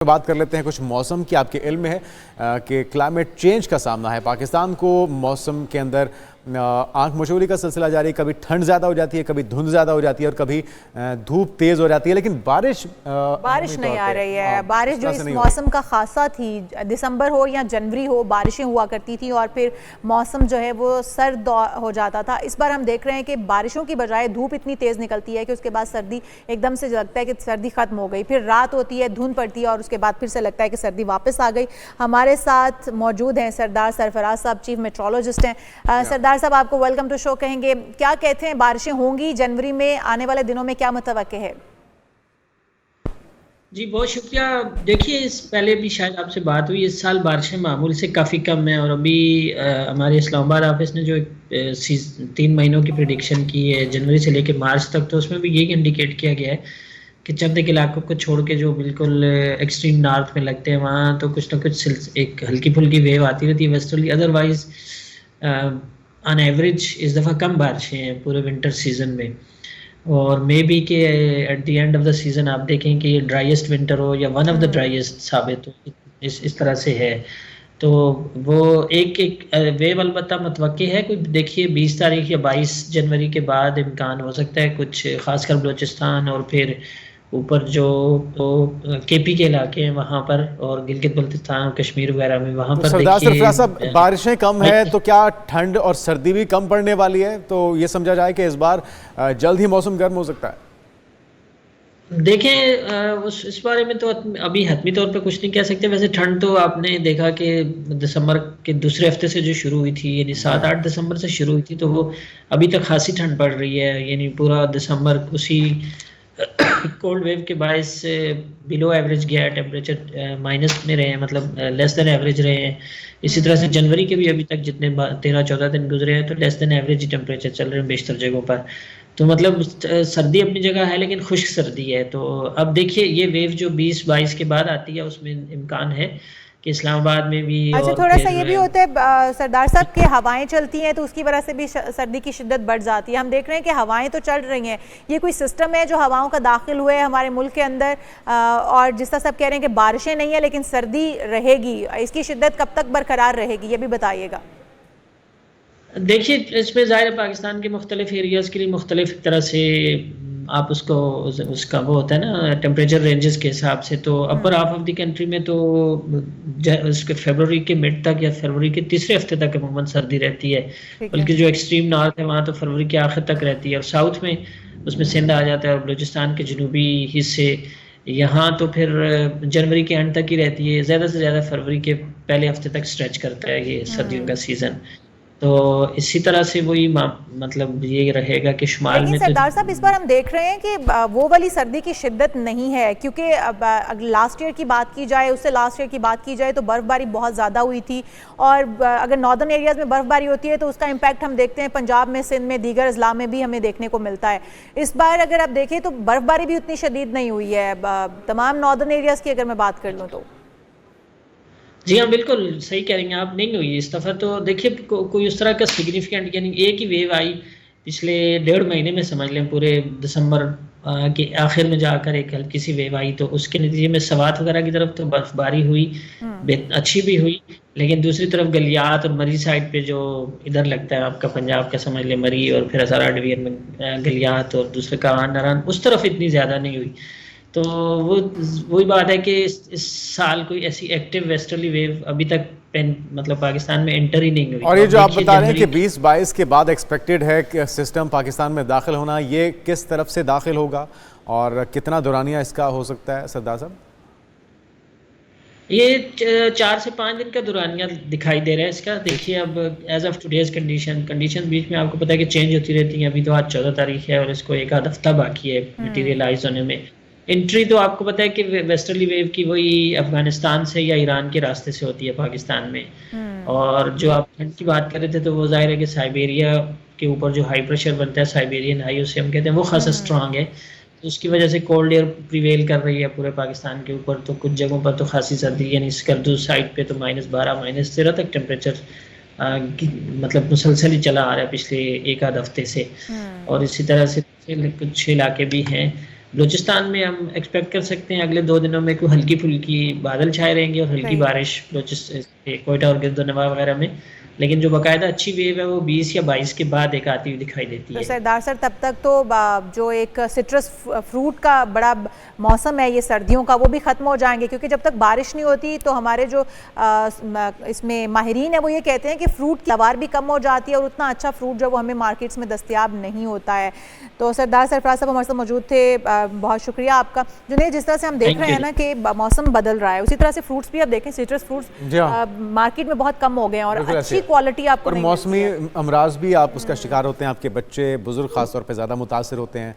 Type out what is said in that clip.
बात कर लेते हैं कुछ मौसम की। आपके इल्म में है कि क्लाइमेट चेंज का सामना है पाकिस्तान को। मौसम के अंदर आंख मचोली का सिलसिला जारी है। कभी ठंड ज़्यादा हो जाती है, कभी धुंध ज़्यादा हो जाती है और कभी धूप तेज़ हो जाती है, लेकिन बारिश नहीं आ रही है। बारिश जो इस मौसम का खासा थी, दिसंबर हो या जनवरी हो, बारिशें हुआ करती थी और फिर मौसम जो है वो सर्द हो जाता था। इस बार हम देख रहे हैं कि बारिशों की बजाय धूप इतनी तेज़ निकलती है कि उसके बाद सर्दी एकदम से लगता है कि सर्दी ख़त्म हो गई, फिर रात होती है, धुंध पड़ती है और उसके बाद फिर से लगता है कि सर्दी वापस आ गई। हमारे साथ मौजूद हैं सरदार सरफराज साहब, चीफ मेट्रोलॉजिस्ट हैं। सरदार साहब, आपको वेलकम टू शो कहेंगे। क्या कहते हैं, बारिशें होंगी जनवरी में, आने वाले दिनों में क्या मुतवक्के है? जी बहुत शुक्रिया। देखिए, इस पहले भी शायद आपसे बात हुई, इस साल बारिशें मामूल से काफ़ी कम है और अभी हमारे इस्लामाबाद ऑफिस ने जो 3 महीनों की प्रिडिक्शन की है जनवरी से लेकर मार्च तक, तो उसमें भी यही इंडिकेट किया गया है कि चंद एक इलाकों को छोड़ के जो बिल्कुल एक्सट्रीम नॉर्थ में लगते हैं वहाँ तो कुछ ना कुछ एक हल्की फुल्की वेव आती रहती है वेस्टर्ली। अदरवाइज ऑन एवरेज इस दफ़ा कम बारिशें हैं पूरे विंटर सीजन में। और मे बी के at the end of the season आप देखें कि ये ड्राइएस्ट विंटर हो या वन ऑफ द ड्राइएस्ट साबित हो, इस तरह से है। तो वो एक वेव अलबत्ता मुतवक्की है। कोई देखिए 20 तारीख या 22 जनवरी के बाद इम्कान हो सकता है कुछ, खासकर बलूचिस्तान और फिर ऊपर जो केपी के इलाके हैं वहाँ पर और गिलगित बल्तिस्तान कश्मीर वगैरह में वहाँ पर सरदार सरफराज साहब, बारिशें कम है तो क्या ठंड और सर्दी भी कम पड़ने वाली है? तो ये समझा जाए कि इस बार जल्द ही मौसम गर्म हो सकता है। देखें, इस बारे में तो अभी हतमी तौर पे कुछ नहीं कह सकते। वैसे ठंड तो आपने देखा कि दिसंबर के दूसरे हफ्ते से जो शुरू हुई थी, यानी 7-8 दिसंबर से शुरू हुई थी, तो वो अभी तक खासी ठंड पड़ रही है। यानी पूरा दिसंबर उसी कोल्ड वेव के बायस बिलो एवरेज गया है, टेम्परेचर माइनस में रहे हैं, मतलब लेस देन एवरेज रहे हैं। इसी तरह से जनवरी के भी अभी तक जितने 13-14 दिन गुजरे हैं तो लेस देन एवरेज ही टेम्परेचर चल रहे हैं बेशतर जगहों पर। तो मतलब सर्दी अपनी जगह है लेकिन खुश्क सर्दी है। तो अब देखिए ये वेव जो 20-22 के बाद आती है उसमें इम्कान है कि इस्लामाबाद में भी। अच्छा, थोड़ा सा ये भी होता है सरदार साहब कि हवाएं चलती हैं तो उसकी वजह से भी सर्दी की शिद्दत बढ़ जाती है। हम देख रहे हैं कि हवाएं तो चल रही हैं, ये कोई सिस्टम है जो हवाओं का दाखिल हुए हमारे मुल्क के अंदर, और जिस तरह सब कह रहे हैं कि बारिशें नहीं है लेकिन सर्दी रहेगी, इसकी शिद्दत कब तक बरकरार रहेगी, ये भी बताइएगा। देखिए, इसमें ज़ाहिर है पाकिस्तान के मुख्तलिफ एरियाज़ के लिए मुख्तलिफ तरह से आप उसको उसका वो होता है ना टेम्परेचर रेंजेस के हिसाब से। तो upper half of the country में तो उसके फरवरी के मिड तक या फरवरी के तीसरे हफ्ते तक अमूमन सर्दी रहती है, बल्कि जो एक्सट्रीम नॉर्थ है वहाँ तो फरवरी के आखिर तक रहती है। और साउथ में उसमें सिंध आ जाता है और बलूचिस्तान के जनूबी हिस्से, यहाँ तो फिर जनवरी के एंड तक ही रहती है। ज़्यादा से ज़्यादा फरवरी के पहले हफ्ते तक स्ट्रेच करता है ये सर्दियों का सीज़न। तो इसी तरह से वही मतलब ये रहेगा कि शुमाल में। सरदार साहब, इस बार हम देख रहे हैं कि वो वाली सर्दी की शिद्दत नहीं है, क्योंकि लास्ट ईयर की बात की जाए, उससे लास्ट ईयर की बात की जाए तो बर्फ़बारी बहुत ज़्यादा हुई थी और अगर नॉर्दर्न एरियाज़ में बर्फ़बारी होती है तो उसका इम्पैक्ट हम देखते हैं पंजाब में, सिंध में, दीगर अजला में भी हमें देखने को मिलता है। इस बार अगर आप देखें तो बर्फ़बारी भी उतनी शदीद नहीं हुई है तमाम नॉर्दर्न एरियाज़ की अगर मैं बात कर लूँ तो। जी हाँ, बिल्कुल सही कह रही हैं आप, नहीं हुई इस दफ़ा। तो देखिए कोई उस तरह का सिग्निफिकेंट, यानी एक ही वेव आई पिछले 1.5 महीने में, समझ लें पूरे दिसंबर के आखिर में जाकर एक हल्की सी वेव आई, तो उसके नतीजे में सवात वगैरह की तरफ तो बर्फबारी हुई, अच्छी भी हुई। लेकिन दूसरी तरफ गलियात और मरी साइड पे जो इधर लगता है आपका पंजाब का, समझ लें मरी और फिर हज़ारा डिवीजन में गलियात और दूसरे कान नारान, उस तरफ इतनी ज़्यादा नहीं हुई। तो वही बात है कि इस साल कोई ऐसी एक्टिव वेस्टर्ली वेव अभी तक मतलब पाकिस्तान में एंटर ही नहीं हुई। और ये जो आप बता रहे हैं कि 20-22 के बाद एक्सपेक्टेड है कि सिस्टम पाकिस्तान में दाखिल होना, ये किस तरफ से दाखिल होगा और कितना दौरानिया इसका हो सकता है सरदार साहब? ये 4 से 5 दिन का दौरानिया दिखाई दे रहा है इसका। देखिए अब एज ऑफ टुडेज कंडीशन बीच में आपको पता है कि चेंज होती रहती है। अभी तो आज 14 तारीख है और इसको एक आध हफ्ता बाकी है मटीरियलाइज होने में। एंट्री तो आपको पता है कि वेस्टर्ली वेव की वही अफगानिस्तान से या ईरान के रास्ते से होती है पाकिस्तान में। और जो आप ठंड की बात कर रहे थे तो वो जाहिर है कि साइबेरिया के ऊपर जो हाई प्रेशर बनता है, साइबेरियन हाई उसे हम कहते हैं, वो खासा स्ट्रांग है। तो उसकी वजह से कोल्ड एयर प्रिवेल कर रही है पूरे पाकिस्तान के ऊपर। तो कुछ जगहों पर तो खासी सर्दी, यानी स्कर्दू साइड पे तो -12 -13 तक टेम्परेचर मतलब मुसलसल ही चला आ रहा है पिछले एक आध हफ्ते से। और इसी तरह से कुछ इलाके भी हैं बलूचिस्तान में हम एक्सपेक्ट कर सकते हैं अगले 2 दिनों में कोई हल्की फुल्की बादल छाए रहेंगे और हल्की सही। बारिश कोयटा और गिरदोनवा वगैरह में, लेकिन जो बाकायदा अच्छी वेव है वो 20 या 22 के बाद एक आती हुई दिखाई देती तो है। सरदार सर तब तक तो जो एक सिट्रस फ्रूट का बड़ा मौसम है ये सर्दियों का, वो भी ख़त्म हो जाएंगे, क्योंकि जब तक बारिश नहीं होती तो हमारे जो इसमें माहिरीन है वो ये कहते हैं कि फ्रूट की पैदावार भी कम हो जाती है और उतना अच्छा फ्रूट जो वो हमें मार्केट्स में दस्तयाब नहीं होता है। तो सरदार सरफराज साहब हमारे साथ मौजूद थे, बहुत शुक्रिया आपका। जुनेद, जिस तरह से हम देख रहे हैं ना कि मौसम बदल रहा है, उसी तरह से फ्रूट्स भी आप देखें, सिट्रस फ्रूट्स मार्केट में बहुत कम हो गए हैं और अच्छी क्वालिटी आपको और मौसमी अमराज भी आप उसका शिकार होते हैं, आपके बच्चे बुजुर्ग खासतौर पे ज़्यादा मुतासर होते हैं।